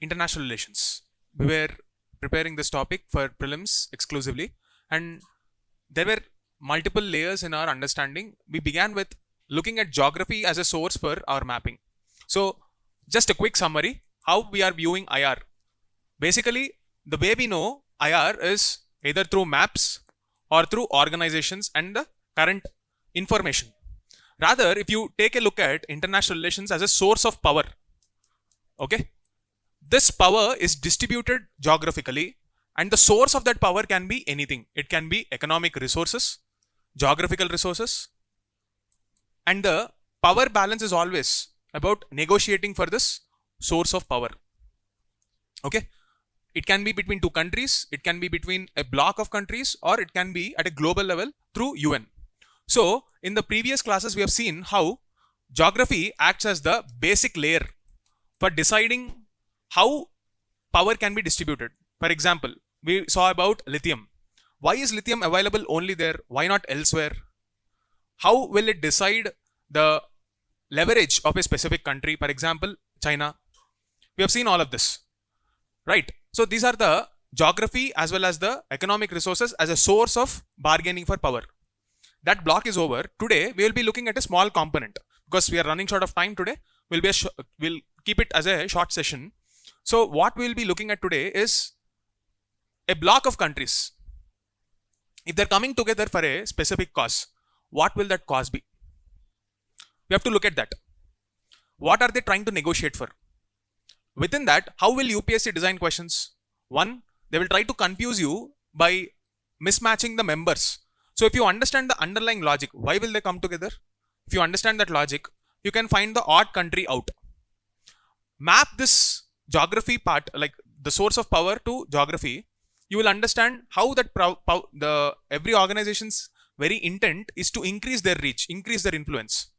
international relations. We were preparing this topic for prelims exclusively, and there were multiple layers in our understanding. We began with looking at geography as a source for our mapping. So just a quick summary, how we are viewing IR. Basically, the way we know IR is either through maps or through organizations and the current information. Rather, if you take a look at international relations as a source of power, okay, this power is distributed geographically, and the source of that power can be anything. It can be economic resources, geographical resources, and the power balance is always about negotiating for this source of power. Okay, it can be between two countries, it can be between a block of countries, or it can be at a global level through UN. So in the previous classes, we have seen how geography acts as the basic layer for deciding how power can be distributed. For example, we saw about lithium. Why is lithium available only there? Why not elsewhere? How will it decide the leverage of a specific country? For example, China. We have seen all of this, right? So these are the geography as well as the economic resources as a source of bargaining for power. That block is over. Today, we will be looking at a small component because we are running short of time today. We'll keep it as a short session. So what we'll be looking at today is a block of countries. If they're coming together for a specific cause, what will that cause be? We have to look at that. What are they trying to negotiate for? Within that, how will UPSC design questions? One, they will try to confuse you by mismatching the members. So if you understand the underlying logic, why will they come together? If you understand that logic, you can find the odd country out. Map this geography part, like the source of power to geography. You will understand how that every organization's very intent is to increase their reach, increase their influence.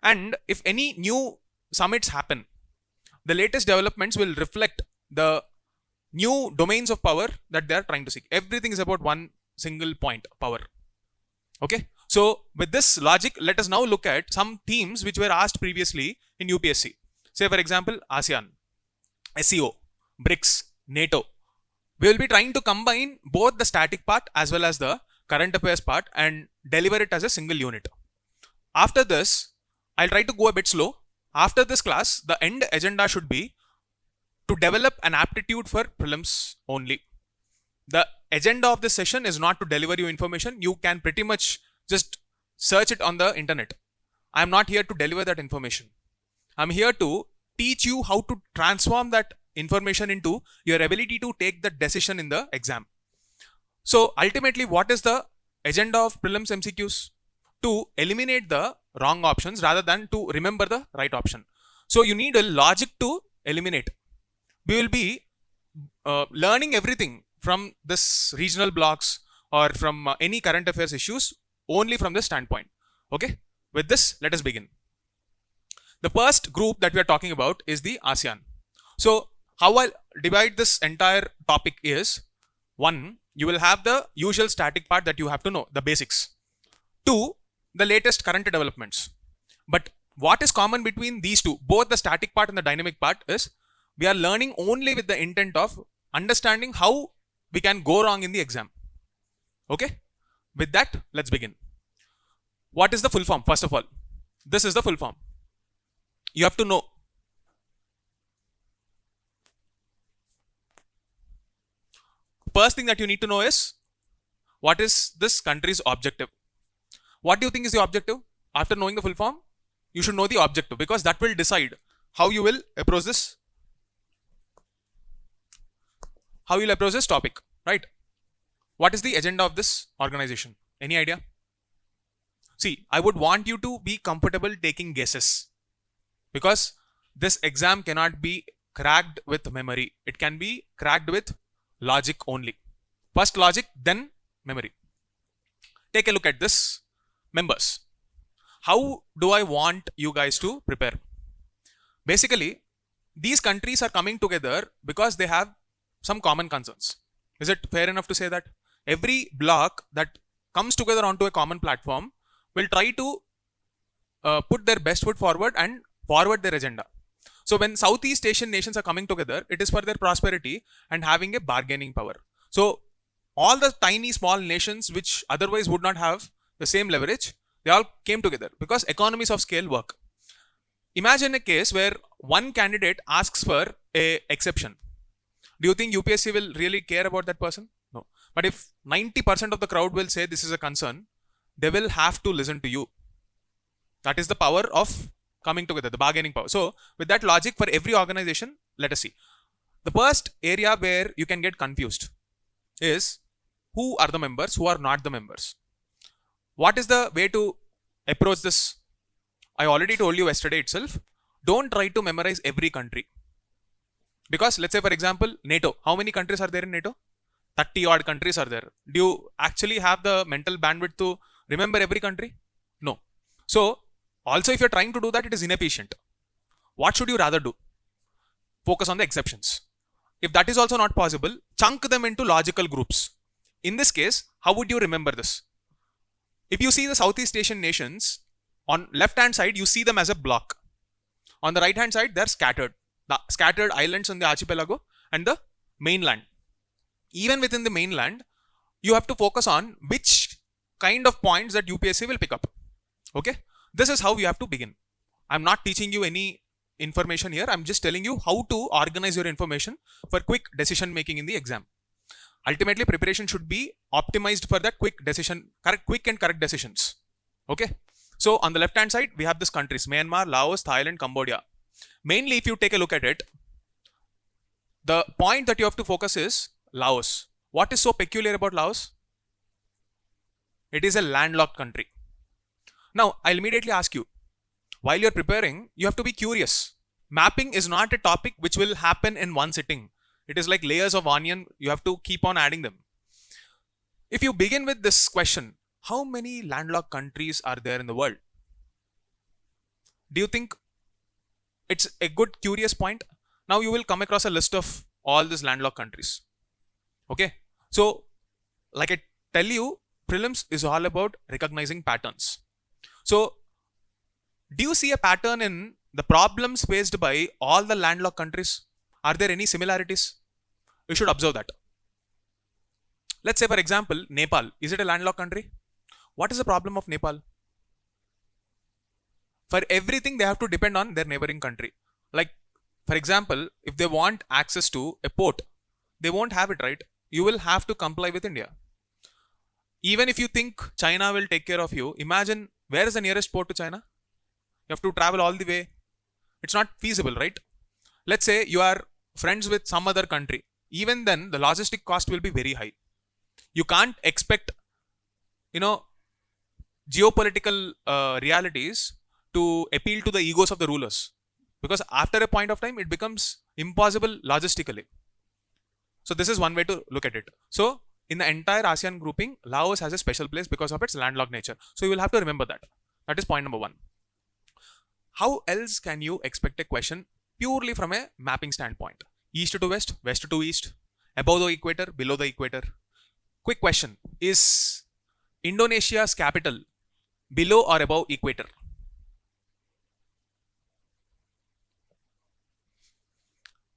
And if any new summits happen, the latest developments will reflect the new domains of power that they are trying to seek. Everything is about one single point, power. Okay. So with this logic, let us now look at some themes which were asked previously in UPSC. Say for example, ASEAN, SEO, BRICS, NATO. We will be trying to combine both the static part as well as the current affairs part and deliver it as a single unit. After this, I'll try to go a bit slow. After this class, the end agenda should be to develop an aptitude for prelims only. The agenda of this session is not to deliver you information. You can pretty much just search it on the internet. I'm not here to deliver that information. I'm here to teach you how to transform that information into your ability to take the decision in the exam. So ultimately, what is the agenda of prelims MCQs? To eliminate the wrong options rather than to remember the right option. So you need a logic to eliminate. We will be learning everything from this regional blocks or from any current affairs issues only from this standpoint. Okay. With this, let us begin. The first group that we are talking about is the ASEAN. So how I'll divide this entire topic is, one, you will have the usual static part that you have to know, the basics. Two, the latest current developments. But what is common between these two, both the static part and the dynamic part, is we are learning only with the intent of understanding how we can go wrong in the exam. Okay. With that, let's begin. What is the full form? First of all, this is the full form. You have to know. First thing that you need to know is, what is this country's objective? What do you think is the objective? After knowing the full form, you should know the objective, because that will decide how you will approach this. How you'll approach this topic, right? What is the agenda of this organization? Any idea? See, I would want you to be comfortable taking guesses, because this exam cannot be cracked with memory. It can be cracked with logic only. First logic, then memory. Take a look at this. Members. How do I want you guys to prepare? Basically, these countries are coming together because they have some common concerns. Is it fair enough to say that? Every block that comes together onto a common platform will try to put their best foot forward and forward their agenda. So when Southeast Asian nations are coming together, it is for their prosperity and having a bargaining power. So all the tiny small nations which otherwise would not have the same leverage, they all came together because economies of scale work. Imagine a case where one candidate asks for a exception. Do you think UPSC will really care about that person? No. But if 90% of the crowd will say this is a concern, they will have to listen to you. That is the power of coming together, the bargaining power. So with that logic, for every organization, let us see. The first area where you can get confused is who are the members, who are not the members. What is the way to approach this? I already told you yesterday itself. Don't try to memorize every country. Because let's say, for example, NATO. How many countries are there in NATO? 30 odd countries are there. Do you actually have the mental bandwidth to remember every country? No. So also, if you're trying to do that, it is inefficient. What should you rather do? Focus on the exceptions. If that is also not possible, chunk them into logical groups. In this case, how would you remember this? If you see the Southeast Asian nations, on left hand side, you see them as a block. On the right hand side, they're scattered. The scattered islands on the archipelago and the mainland. Even within the mainland, you have to focus on which kind of points that UPSC will pick up. Okay? This is how you have to begin. I'm not teaching you any information here. I'm just telling you how to organize your information for quick decision making in the exam. Ultimately, preparation should be optimized for that quick and correct decisions. Okay? So on the left hand side, we have these countries: Myanmar, Laos, Thailand, Cambodia. Mainly, if you take a look at it, the point that you have to focus is Laos. What is so peculiar about Laos? It is a landlocked country. Now, I'll immediately ask you, while you're preparing, you have to be curious. Mapping is not a topic which will happen in one sitting. It is like layers of onion. You have to keep on adding them. If you begin with this question, how many landlocked countries are there in the world? Do you think it's a good curious point? Now you will come across a list of all these landlocked countries. Okay. So, like I tell you, prelims is all about recognizing patterns. So, do you see a pattern in the problems faced by all the landlocked countries? Are there any similarities? You should observe that. Let's say, for example, Nepal. Is it a landlocked country? What is the problem of Nepal? For everything, they have to depend on their neighboring country. Like, for example, if they want access to a port, they won't have it, right? You will have to comply with India. Even if you think China will take care of you, imagine where is the nearest port to China? You have to travel all the way. It's not feasible, right? Let's say you are friends with some other country. Even then, the logistic cost will be very high. You can't expect, geopolitical realities to appeal to the egos of the rulers. Because after a point of time, it becomes impossible logistically. So this is one way to look at it. So in the entire ASEAN grouping, Laos has a special place because of its landlocked nature. So you will have to remember that. That is point number one. How else can you expect a question purely from a mapping standpoint? East to west, west to east, above the equator, below the equator. Quick question. Is Indonesia's capital below or above equator?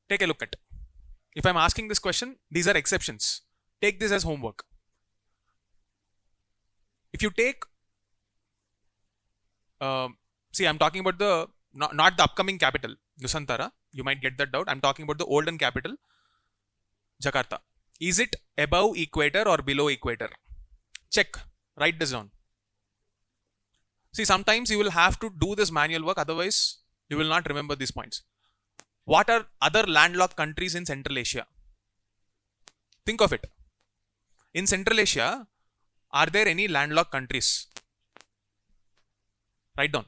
Take a look at it. If I'm asking this question, these are exceptions. Take this as homework. If you take, see, I'm talking about the, not the upcoming capital, Nusantara. You might get that doubt. I'm talking about the olden capital, Jakarta. Is it above equator or below equator? Check. Write this down. See, sometimes you will have to do this manual work. Otherwise, you will not remember these points. What are other landlocked countries in Central Asia? Think of it. In Central Asia, are there any landlocked countries? Write down.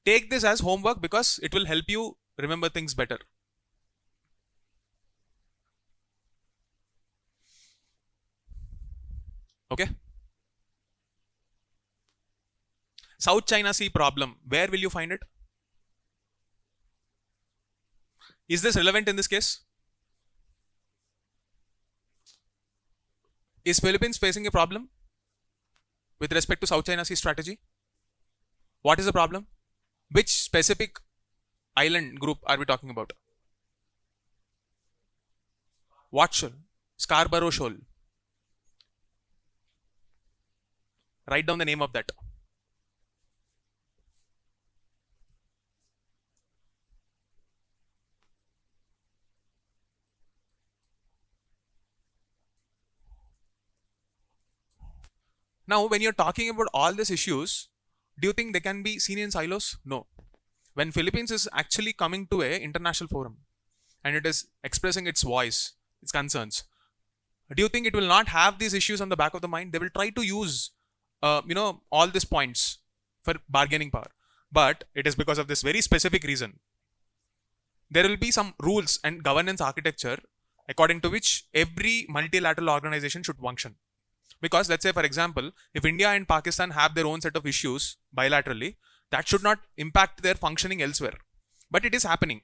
Take this as homework because it will help you remember things better. Okay. South China Sea problem. Where will you find it? Is this relevant in this case? Is Philippines facing a problem with respect to South China Sea strategy? What is the problem? Which specific island group are we talking about? What shoal? Scarborough Shoal. Write down the name of that. Now, when you're talking about all these issues, do you think they can be seen in silos? No. When Philippines is actually coming to a international forum and it is expressing its voice, its concerns, do you think it will not have these issues on the back of the mind? They will try to use, all these points for bargaining power. But it is because of this very specific reason. There will be some rules and governance architecture according to which every multilateral organization should function. Because let's say, for example, if India and Pakistan have their own set of issues bilaterally, that should not impact their functioning elsewhere. But it is happening.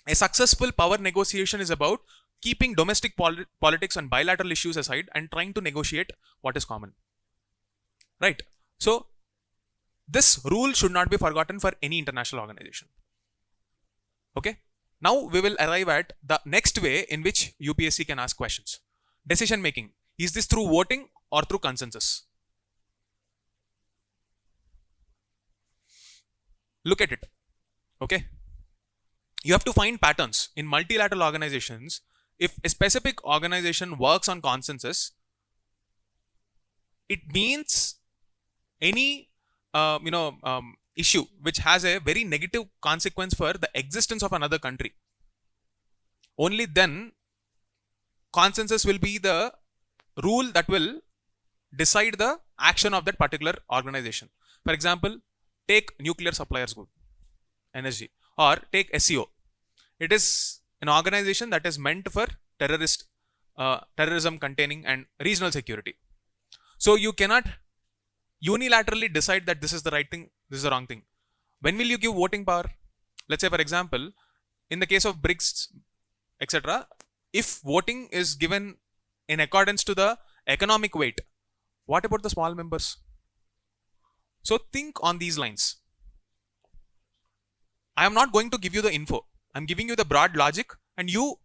A successful power negotiation is about keeping domestic politics and bilateral issues aside and trying to negotiate what is common. Right? So, this rule should not be forgotten for any international organization. Okay? Now, we will arrive at the next way in which UPSC can ask questions. Decision making. Is this through voting or through consensus? Look at it. Okay? You have to find patterns. In multilateral organizations, if a specific organization works on consensus, it means any issue which has a very negative consequence for the existence of another country. Only then consensus will be the rule that will decide the action of that particular organization. For example, take nuclear suppliers group, NSG, or take SEO. It is an organization that is meant for terrorism containing and regional security. So you cannot unilaterally decide that this is the right thing, this is the wrong thing. When will you give voting power? Let's say, for example, in the case of BRICS, etc., if voting is given in accordance to the economic weight, what about the small members? So think on these lines. I am not going to give you the info. I'm giving you the broad logic and you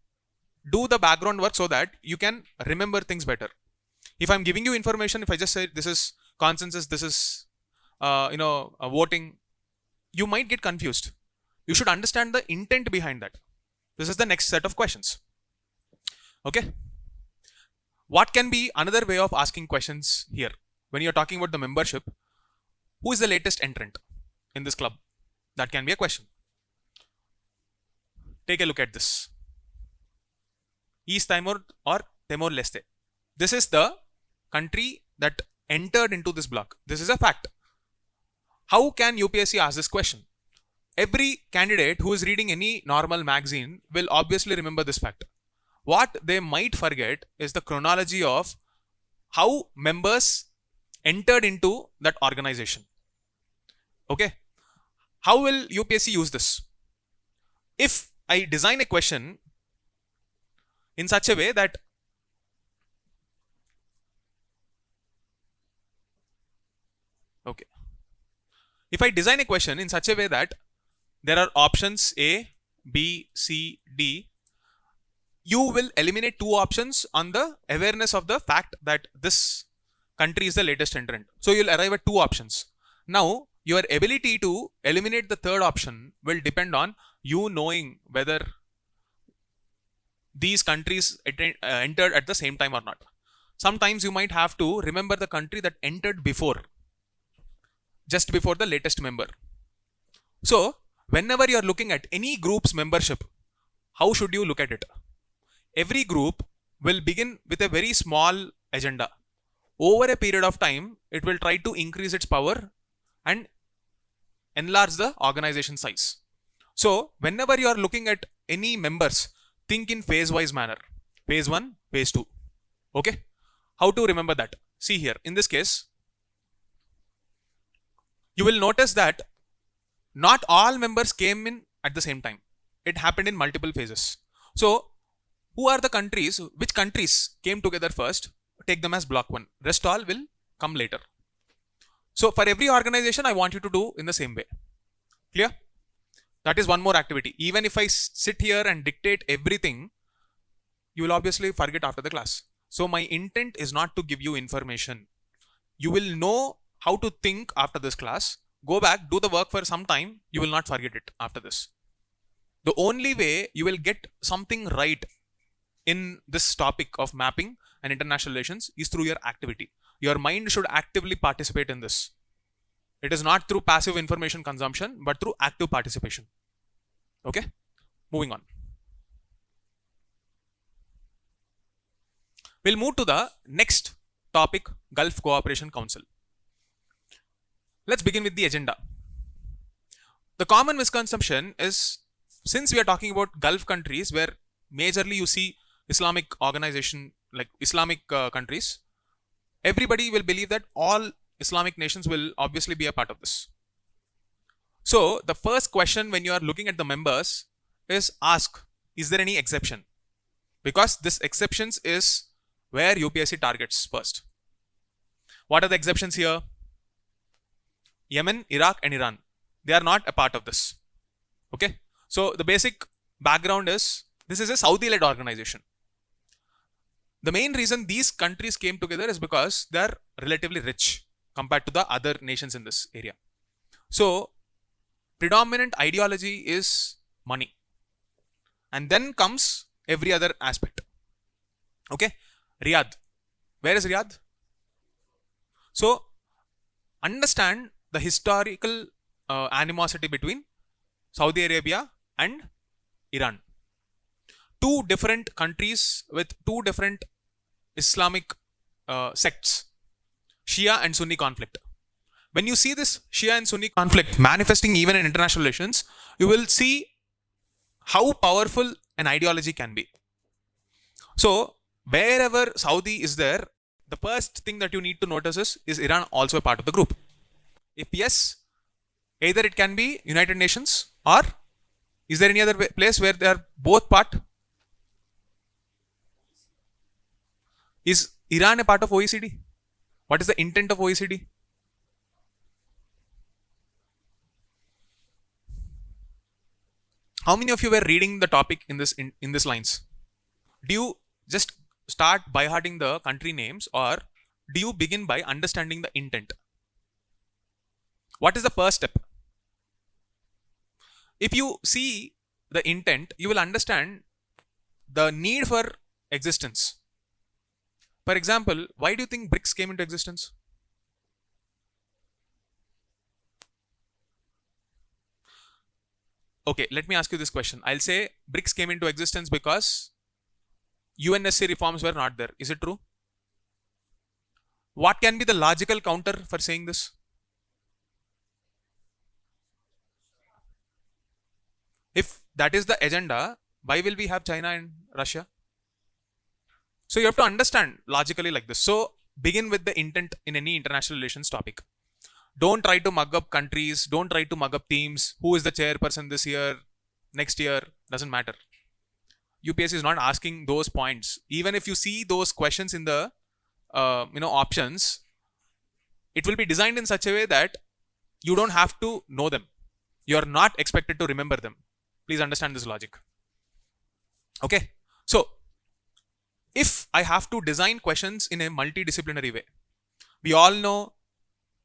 do the background work so that you can remember things better. If I'm giving you information, if I just say this is consensus, this is voting, you might get confused. You should understand the intent behind that. This is the next set of questions. Okay. What can be another way of asking questions here? When you're talking about the membership, who is the latest entrant in this club? That can be a question. Take a look at this. East Timor or Timor-Leste. This is the country that entered into this bloc. This is a fact. How can UPSC ask this question? Every candidate who is reading any normal magazine will obviously remember this fact. What they might forget is the chronology of how members entered into that organization. Okay. How will UPSC use this? If I design a question in such a way that if I design a question in such a way that there are options A, B, C, D, you will eliminate two options on the awareness of the fact that this country is the latest entrant. So you'll arrive at two options. Now, your ability to eliminate the third option will depend on you knowing whether these countries entered at the same time or not. Sometimes you might have to remember the country that entered before, just before the latest member. So, whenever you are looking at any group's membership, how should you look at it? Every group will begin with a very small agenda. Over a period of time, it will try to increase its power and enlarge the organization size. So, whenever you are looking at any members, think in phase-wise manner. Phase 1, phase 2. Okay? How to remember that? See here, in this case, you will notice that not all members came in at the same time. It happened in multiple phases. So, who are the countries, which countries came together first? Take them as block 1. Rest all will come later. So, for every organization, I want you to do in the same way. Clear? That is one more activity. Even if I sit here and dictate everything, you will obviously forget after the class. So my intent is not to give you information. You will know how to think after this class. Go back, do the work for some time. You will not forget it after this. The only way you will get something right in this topic of mapping and international relations is through your activity. Your mind should actively participate in this. It is not through passive information consumption, but through active participation. Okay, moving on. We'll move to the next topic, Gulf Cooperation Council. Let's begin with the agenda. The common misconception is, since we are talking about Gulf countries where majorly you see Islamic organization, like Islamic countries, everybody will believe that all Islamic nations will obviously be a part of this. So the first question when you are looking at the members is ask, is there any exception? Because this exceptions is where UPSC targets first. What are the exceptions here? Yemen, Iraq and Iran. They are not a part of this. Okay. So the basic background is, this is a Saudi-led organization. The main reason these countries came together is because they are relatively rich compared to the other nations in this area. So predominant ideology is money. And then comes every other aspect. Okay. Riyadh. Where is Riyadh? So understand the historical animosity between Saudi Arabia and Iran. Two different countries with two different Islamic sects, Shia and Sunni conflict. When you see this Shia and Sunni conflict manifesting even in international relations, you will see how powerful an ideology can be. So wherever Saudi is there, the first thing that you need to notice is Iran also a part of the group? If yes, either it can be United Nations, or is there any other place where they are both part? Is Iran a part of OECD? What is the intent of OECD? How many of you were reading the topic in this lines? Do you just start by hearting the country names, or do you begin by understanding the intent? What is the first step? If you see the intent, you will understand the need for existence. For example, why do you think BRICS came into existence? Okay, let me ask you this question. I'll say BRICS came into existence because UNSC reforms were not there. Is it true? What can be the logical counter for saying this? If that is the agenda, why will we have China and Russia? So you have to understand logically like this. So begin with the intent in any international relations topic. Don't try to mug up countries. Don't try to mug up teams. Who is the chairperson this year, next year? Doesn't matter. UPSC is not asking those points. Even if you see those questions in the options, it will be designed in such a way that you don't have to know them. You are not expected to remember them. Please understand this logic. Okay. So if I have to design questions in a multidisciplinary way, we all know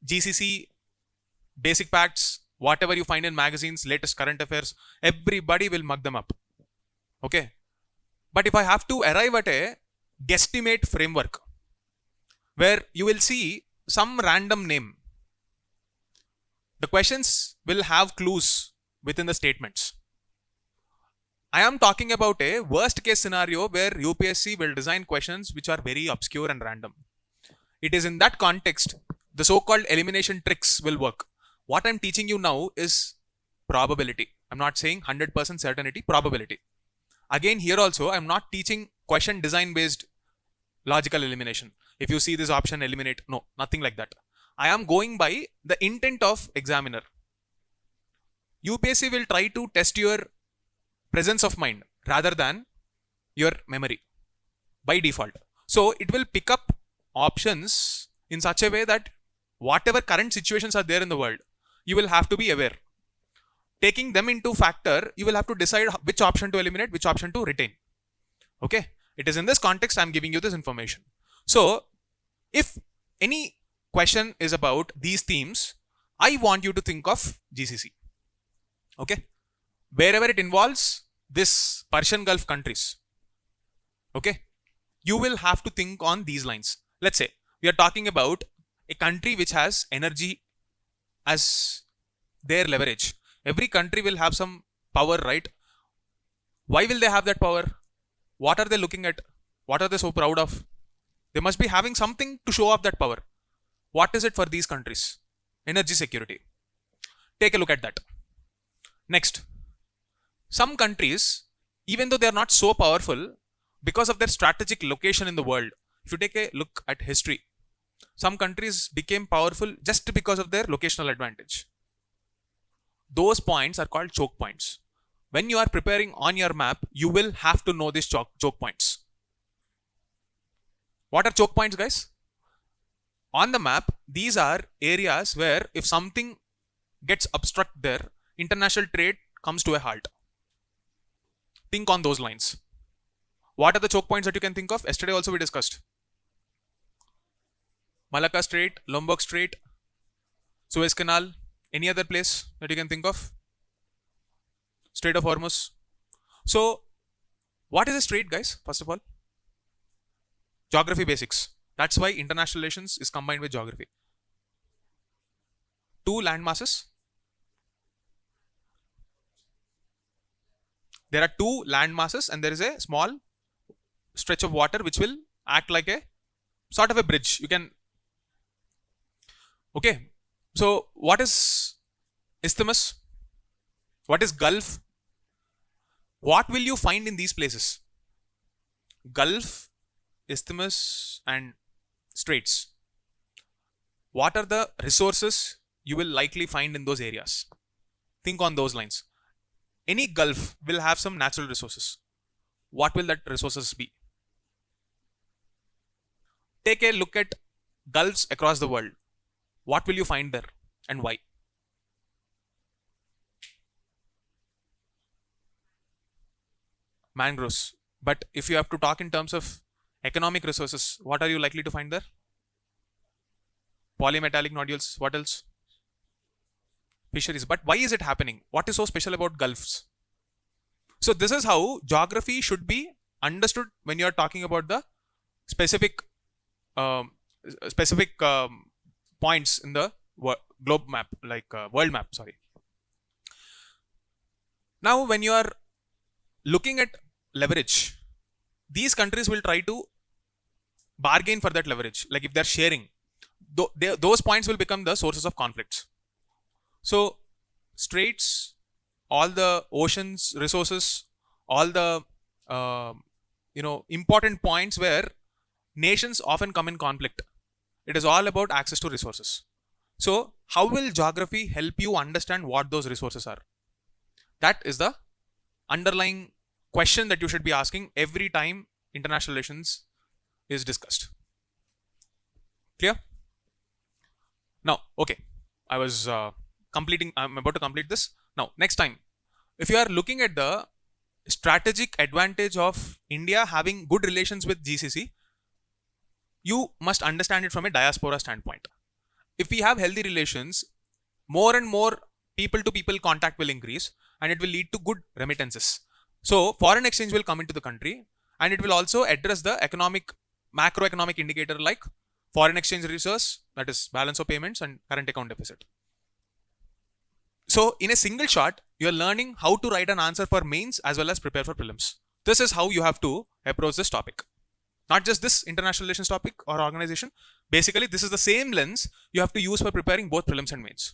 GCC, basic facts, whatever you find in magazines, latest current affairs, everybody will mug them up. Okay. But if I have to arrive at a guesstimate framework where you will see some random name, the questions will have clues within the statements. I am talking about a worst case scenario where UPSC will design questions which are very obscure and random. It is in that context the so-called elimination tricks will work. What I'm teaching you now is probability. I'm not saying 100% certainty, probability. Again, here also, I'm not teaching question design based logical elimination. If you see this option, eliminate. No, nothing like that. I am going by the intent of examiner. UPSC will try to test your presence of mind rather than your memory by default. So it will pick up options in such a way that whatever current situations are there in the world, you will have to be aware. taking them into factor, you will have to decide which option to eliminate, which option to retain. Okay, it is in this context I'm giving you this information. So if any question is about these themes, I want you to think of GCC. Okay, wherever it involves this Persian Gulf countries, okay, you will have to think on these lines. Let's say we are talking about a country which has energy as their leverage. Every country will have some power, right? Why will they have that power? What are they looking at? What are they so proud of? They must be having something to show off that power. What is it for these countries? Energy security. Take a look at that. Next, some countries, even though they are not so powerful, because of their strategic location in the world, if you take a look at history, some countries became powerful just because of their locational advantage. Those points are called choke points. When you are preparing on your map, you will have to know these choke points. What are choke points, guys? On the map, these are areas where if something gets obstructed there, international trade comes to a halt. Think on those lines. What are the choke points that you can think of? Yesterday also we discussed. Malacca Strait, Lombok Strait, Suez Canal, any other place that you can think of? Strait of Hormuz. So, what is a strait, guys? First of all, geography basics. That's why international relations is combined with geography. Two land masses. There are two land masses and there is a small stretch of water which will act like a sort of a bridge. You can. Okay. So, what is isthmus? What is Gulf? What will you find in these places? Gulf, isthmus and straits. What are the resources you will likely find in those areas? Think on those lines. Any Gulf will have some natural resources. What will that resources be? Take a look at Gulfs across the world. What will you find there and why? Mangroves. But if you have to talk in terms of economic resources, what are you likely to find there? Polymetallic nodules. What else? Fisheries. But why is it happening? What is so special about Gulfs? So this is how geography should be understood when you are talking about the specific points in the globe map, like world map. Sorry. Now, when you are looking at leverage, these countries will try to bargain for that leverage. Like if they're sharing, those points will become the sources of conflicts. So, straits, all the oceans, resources, all the important points where nations often come in conflict. It is all about access to resources. So, how will geography help you understand what those resources are? That is the underlying question that you should be asking every time international relations is discussed. Clear? Now, okay, I'm about to complete this. Now, next time, if you are looking at the strategic advantage of India having good relations with GCC, you must understand it from a diaspora standpoint. If we have healthy relations, more and more people to people contact will increase and it will lead to good remittances. So, foreign exchange will come into the country and it will also address the macroeconomic indicator like foreign exchange reserves, that is balance of payments and current account deficit. So, in a single shot, you are learning how to write an answer for mains as well as prepare for prelims. This is how you have to approach this topic. Not just this international relations topic or organization. Basically, this is the same lens you have to use for preparing both prelims and mains.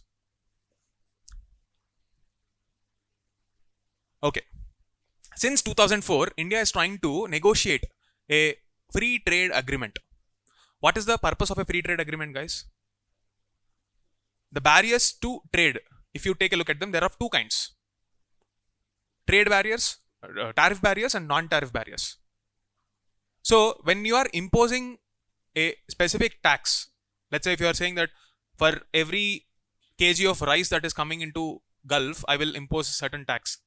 Okay. Since 2004, India is trying to negotiate a free trade agreement. What is the purpose of a free trade agreement, guys? The barriers to trade, if you take a look at them, there are two kinds. Trade barriers, tariff barriers and non-tariff barriers. So, when you are imposing a specific tax, let's say if you are saying that for every kg of rice that is coming into Gulf, I will impose a certain tax.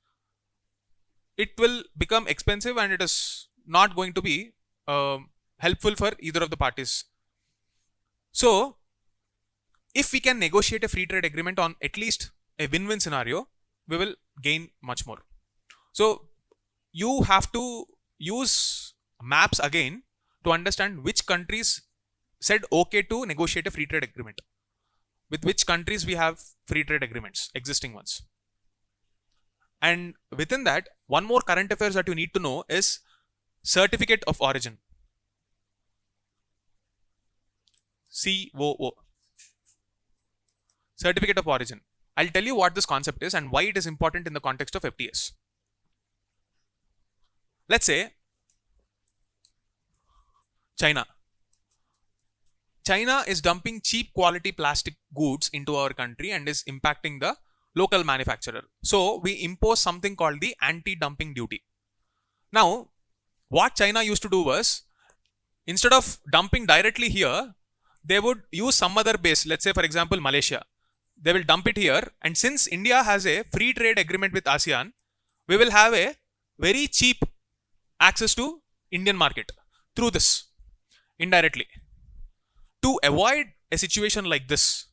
It will become expensive and it is not going to be helpful for either of the parties. So, if we can negotiate a free trade agreement on at least a win-win scenario, we will gain much more. So, you have to use maps again to understand which countries said okay to negotiate a free trade agreement. With which countries we have free trade agreements, existing ones. And within that, one more current affairs that you need to know is certificate of origin. COO. Certificate of origin. I'll tell you what this concept is and why it is important in the context of FTAs. Let's say China. China is dumping cheap quality plastic goods into our country and is impacting the local manufacturer. So we impose something called the anti-dumping duty. Now, what China used to do was, instead of dumping directly here, they would use some other base. Let's say, for example, Malaysia. They will dump it here. And since India has a free trade agreement with ASEAN, we will have a very cheap access to Indian market through this, indirectly. To avoid a situation like this,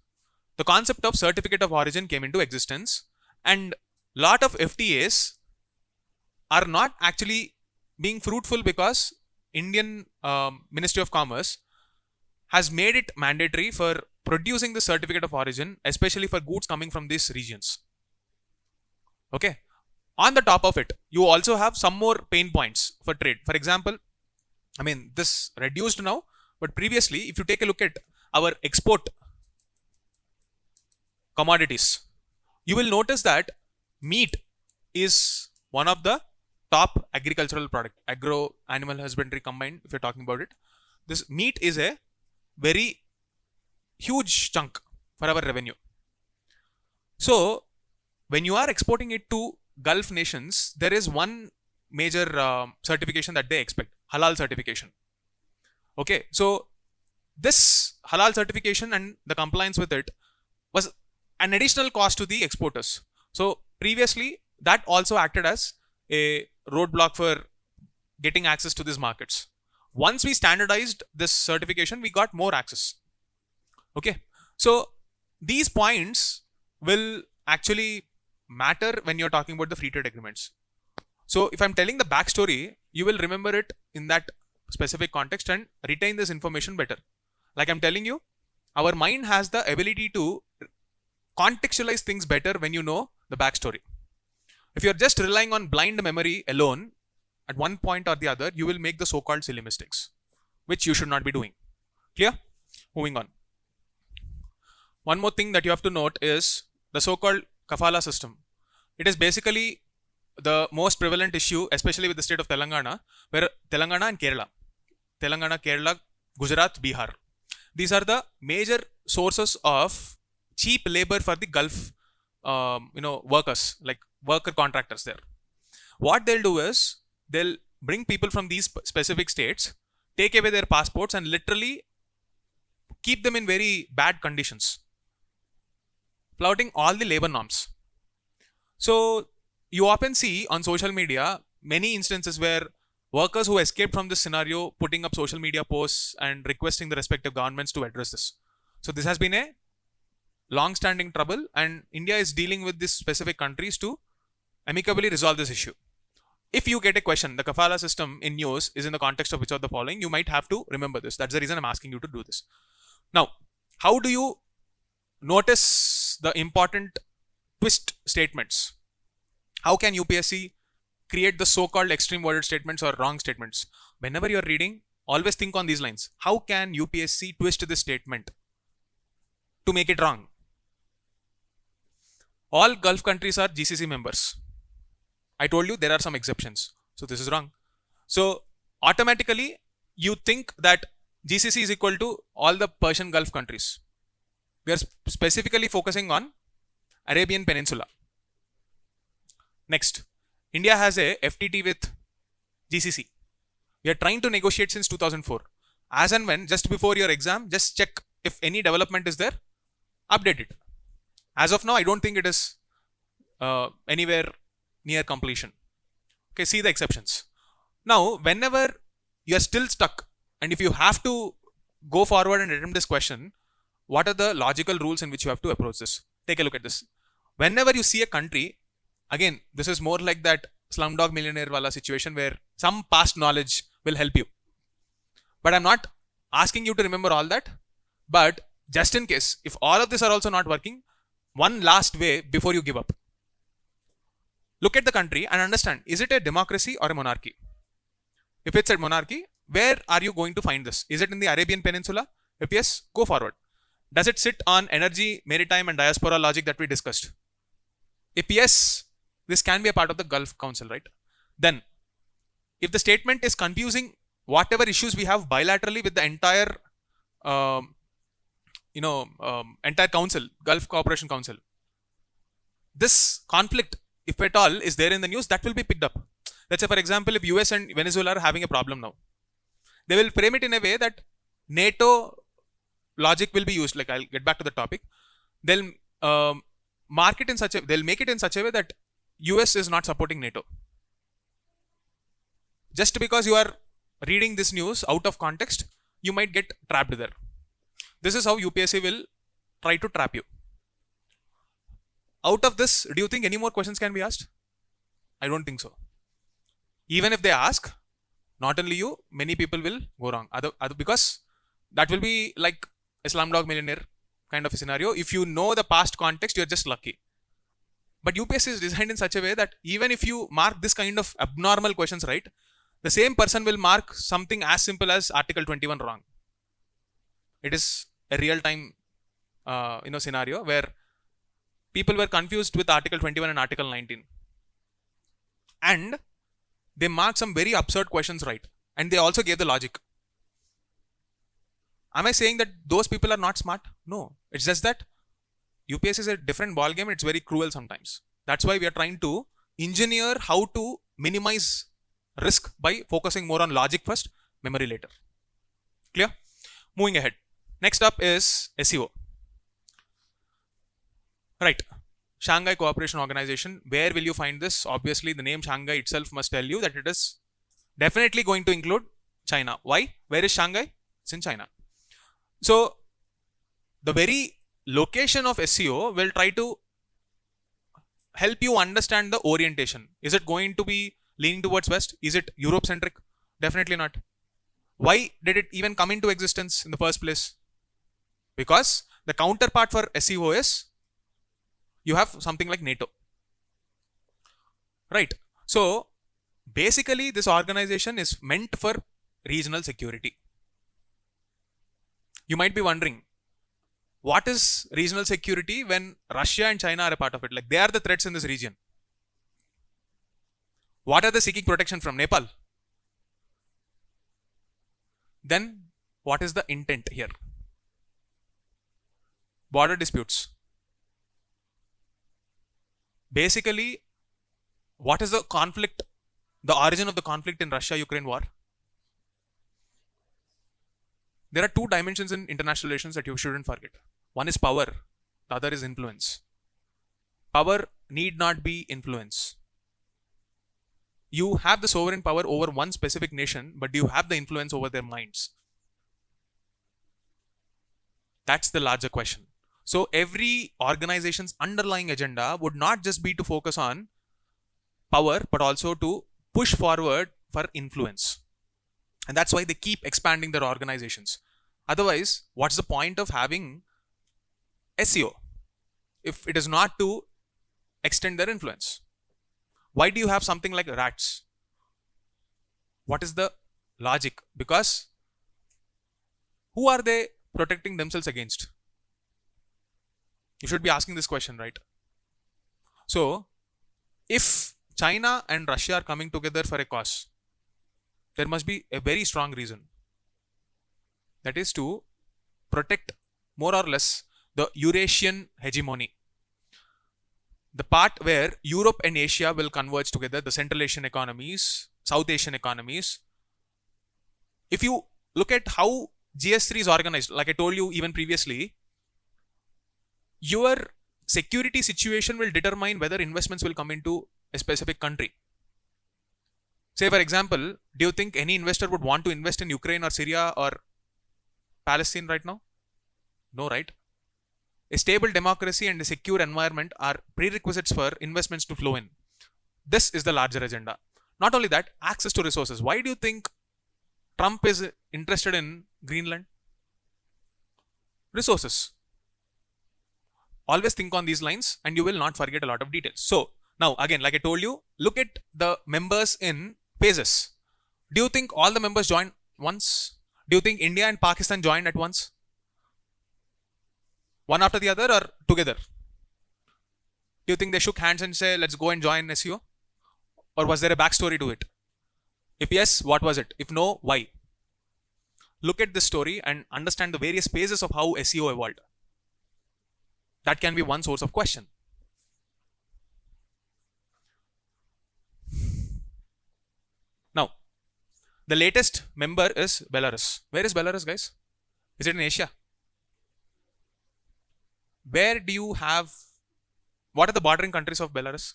the concept of certificate of origin came into existence, and lot of FTAs are not actually being fruitful because Indian Ministry of Commerce has made it mandatory for producing the certificate of origin, especially for goods coming from these regions. Okay. On the top of it, you also have some more pain points for trade. For example, I mean, this reduced now, but previously, if you take a look at our export commodities, you will notice that meat is one of the top agricultural product, agro animal husbandry combined, if you're talking about it. This meat is a very huge chunk for our revenue. So, when you are exporting it to Gulf nations, there is one major certification that they expect, halal certification. Okay, so this halal certification and the compliance with it was an additional cost to the exporters. So previously, that also acted as a roadblock for getting access to these markets. Once we standardized this certification, we got more access. Okay, so these points will actually matter when you're talking about the free trade agreements. So if I'm telling the backstory, you will remember it in that specific context and retain this information better. Like I'm telling you, our mind has the ability to contextualize things better when you know the backstory. If you're just relying on blind memory alone, at one point or the other, you will make the so-called silly mistakes, which you should not be doing. Clear? Moving on. One more thing that you have to note is the so-called kafala system. It is basically the most prevalent issue, especially with the state of Telangana, where Telangana and Kerala, Gujarat, Bihar. These are the major sources of cheap labor for the Gulf, workers, like worker contractors there. What they'll do is they'll bring people from these specific states, take away their passports, and literally keep them in very bad conditions, flouting all the labor norms. So you often see on social media many instances where workers who escaped from this scenario putting up social media posts and requesting the respective governments to address this. So this has been a long-standing trouble, and India is dealing with these specific countries to amicably resolve this issue. If you get a question, the kafala system in news is in the context of which of the following, you might have to remember this. That's the reason I'm asking you to do this. Now, how do you notice the important twist statements? How can UPSC create the so-called extreme worded statements or wrong statements? Whenever you're reading, always think on these lines. How can UPSC twist this statement to make it wrong? All Gulf countries are GCC members. I told you there are some exceptions. So this is wrong. So automatically you think that GCC is equal to all the Persian Gulf countries. We are specifically focusing on Arabian Peninsula. Next, India has a FTT with GCC. We are trying to negotiate since 2004. As and when, just before your exam, just check if any development is there, update it. As of now, I don't think it is anywhere near completion. Okay, see the exceptions. Now, whenever you are still stuck, and if you have to go forward and attempt this question, what are the logical rules in which you have to approach this? Take a look at this. Whenever you see a country, again, this is more like that Slumdog Millionaire wala situation where some past knowledge will help you. But I'm not asking you to remember all that. But just in case, if all of this are also not working, one last way before you give up. Look at the country and understand, is it a democracy or a monarchy? If it's a monarchy, where are you going to find this? Is it in the Arabian Peninsula? If yes, go forward. Does it sit on energy, maritime and diaspora logic that we discussed? If yes, this can be a part of the Gulf Council, right? Then, if the statement is confusing whatever issues we have bilaterally with the entire, entire council, Gulf Cooperation Council, this conflict, if at all, is there in the news, that will be picked up. Let's say, for example, if US and Venezuela are having a problem now, they will frame it in a way that NATO logic will be used. Like, I'll get back to the topic. They'll make it in such a way that US is not supporting NATO. Just because you are reading this news out of context, you might get trapped there. This is how UPSC will try to trap you. Out of this, do you think any more questions can be asked? I don't think so. Even if they ask, not only you, many people will go wrong. Because that will be like a Slumdog Millionaire kind of a scenario. If you know the past context, you're just lucky. But UPSC is designed in such a way that even if you mark this kind of abnormal questions right, the same person will mark something as simple as Article 21 wrong. It is a real-time scenario where people were confused with Article 21 and Article 19. And they marked some very absurd questions right. And they also gave the logic. Am I saying that those people are not smart? No. It's just that UPSC is a different ballgame. It's very cruel sometimes. That's why we are trying to engineer how to minimize risk by focusing more on logic first, memory later. Clear? Moving ahead. Next up is SEO. Right. Shanghai Cooperation Organization. Where will you find this? Obviously, the name Shanghai itself must tell you that it is definitely going to include China. Why? Where is Shanghai? It's in China. So, the very location of SEO will try to help you understand the orientation. Is it going to be leaning towards West? Is it Europe-centric? Definitely not. Why did it even come into existence in the first place? Because the counterpart for SEO is you have something like NATO. Right. So, basically this organization is meant for regional security. You might be wondering, what is regional security when Russia and China are a part of it? Like, they are the threats in this region. What are they seeking protection from? Nepal. Then, what is the intent here? Border disputes. Basically, what is the conflict, the origin of the conflict in Russia-Ukraine war? There are two dimensions in international relations that you shouldn't forget. One is power, the other is influence. Power need not be influence. You have the sovereign power over one specific nation, but do you have the influence over their minds? That's the larger question. So every organization's underlying agenda would not just be to focus on power, but also to push forward for influence. And that's why they keep expanding their organizations. Otherwise, what's the point of having SEO if it is not to extend their influence? Why do you have something like rats? What is the logic? Because who are they protecting themselves against? You should be asking this question, right? So, if China and Russia are coming together for a cause, there must be a very strong reason. That is to protect more or less the Eurasian hegemony. The part where Europe and Asia will converge together, the Central Asian economies, South Asian economies. If you look at how GS3 is organized, like I told you even previously, your security situation will determine whether investments will come into a specific country. Say, for example, do you think any investor would want to invest in Ukraine or Syria or Palestine right now? No, right? A stable democracy and a secure environment are prerequisites for investments to flow in. This is the larger agenda. Not only that, access to resources. Why do you think Trump is interested in Greenland? Resources. Always think on these lines and you will not forget a lot of details. So, now again, like I told you, look at the members in phases. Do you think all the members joined once? Do you think India and Pakistan joined at once? One after the other or together? Do you think they shook hands and say, let's go and join SEO? Or was there a backstory to it? If yes, what was it? If no, why? Look at this story and understand the various phases of how SEO evolved. That can be one source of question. Now, the latest member is Belarus. Where is Belarus, guys? Is it in Asia? Where do you have, what are the bordering countries of Belarus?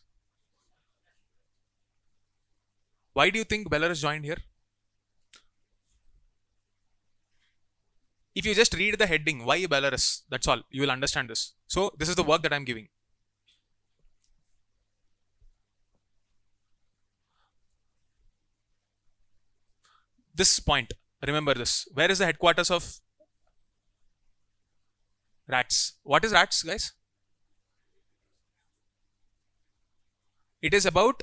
Why do you think Belarus joined here? If you just read the heading, why Belarus? That's all. You will understand this. So, this is the work that I'm giving. This point, remember this. Where is the headquarters of RATS? What is RATS, guys? It is about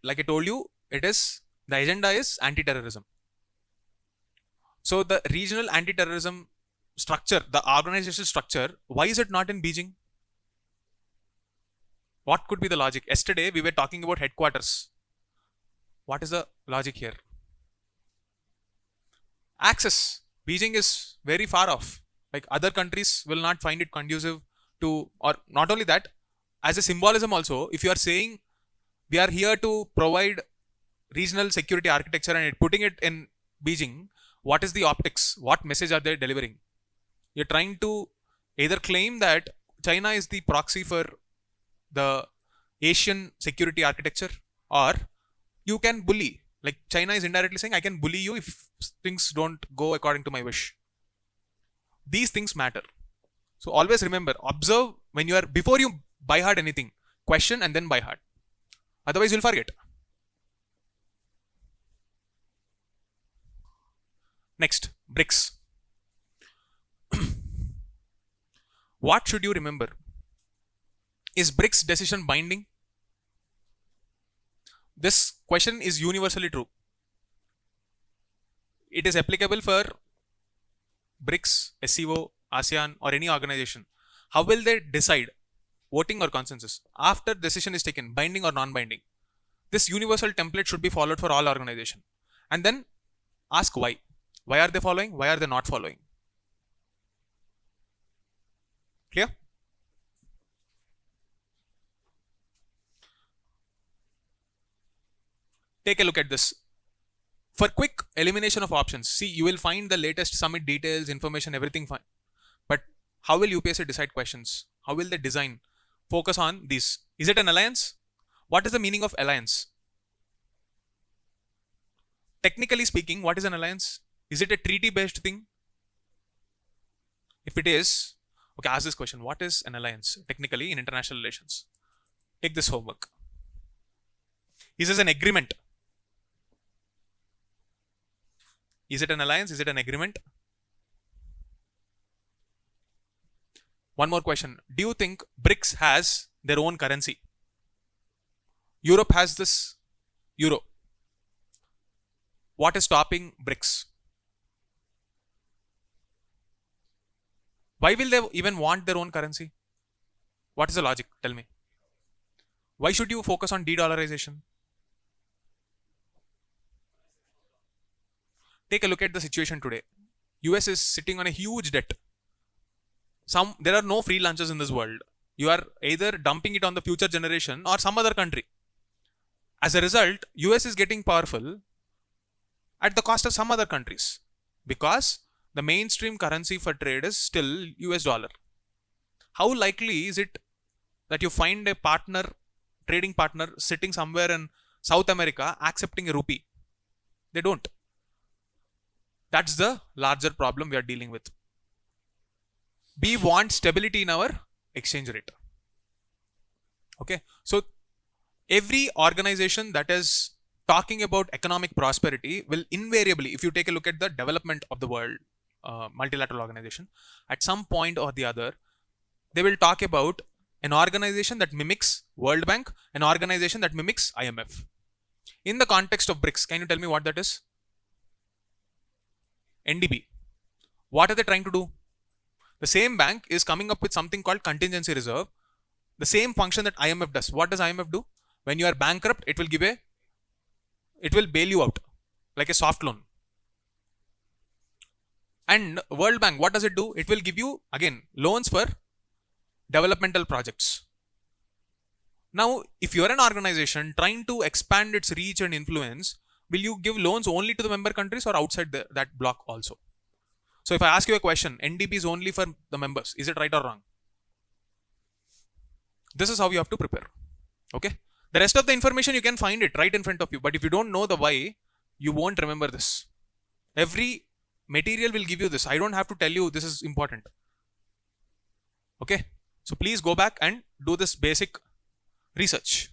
like I told you, the agenda is anti-terrorism. So the regional anti-terrorism structure, the organizational structure, why is it not in Beijing? What could be the logic? Yesterday we were talking about headquarters. What is the logic here? Access. Beijing is very far off. Like other countries will not find it conducive to, or not only that, as a symbolism also, if you are saying we are here to provide regional security architecture and putting it in Beijing, what is the optics? What message are they delivering? You're trying to either claim that China is the proxy for the Asian security architecture, or you can bully. Like China is indirectly saying, I can bully you if things don't go according to my wish. These things matter. So always remember, observe when you are, before you buy hard anything, question and then buy hard. Otherwise you'll forget. Next, BRICS. What should you remember? Is BRICS decision binding? This question is universally true. It is applicable for BRICS, SCO, ASEAN or any organization. How will they decide? Voting or consensus? After decision is taken, binding or non-binding? This universal template should be followed for all organizations. And then ask why. Why are they following? Why are they not following? Clear? Take a look at this. For quick elimination of options, see, you will find the latest summit details, information, everything fine. But how will UPSC decide questions? How will they design? Focus on these. Is it an alliance? What is the meaning of alliance? Technically speaking, what is an alliance? Is it a treaty-based thing? If it is, okay, ask this question. What is an alliance technically in international relations? Take this homework. Is this an agreement? Is it an alliance? Is it an agreement? One more question. Do you think BRICS has their own currency? Europe has this euro. What is stopping BRICS? Why will they even want their own currency? What is the logic? Tell me. Why should you focus on de-dollarization? Take a look at the situation today. US is sitting on a huge debt. There are no free lunches in this world. You are either dumping it on the future generation or some other country. As a result, US is getting powerful at the cost of some other countries, because the mainstream currency for trade is still US dollar. How likely is it that you find a partner, trading partner, sitting somewhere in South America accepting a rupee. They don't. That's the larger problem we are dealing with. We want stability in our exchange rate. Okay. So every organization that is talking about economic prosperity will invariably, if you take a look at the development of the world, multilateral organization, at some point or the other, they will talk about an organization that mimics World Bank, an organization that mimics IMF. In the context of BRICS, can you tell me what that is? NDB. What are they trying to do? The same bank is coming up with something called contingency reserve, the same function that IMF does. What does IMF do? When you are bankrupt, it will bail you out like a soft loan. And World Bank, what does it do? It will give you, again, loans for developmental projects. Now, if you're an organization trying to expand its reach and influence, will you give loans only to the member countries or outside that block also? So if I ask you a question, NDB is only for the members. Is it right or wrong? This is how you have to prepare. Okay. The rest of the information, you can find it right in front of you. But if you don't know the why, you won't remember this. Every material will give you this. I don't have to tell you this is important. Okay. So please go back and do this basic research.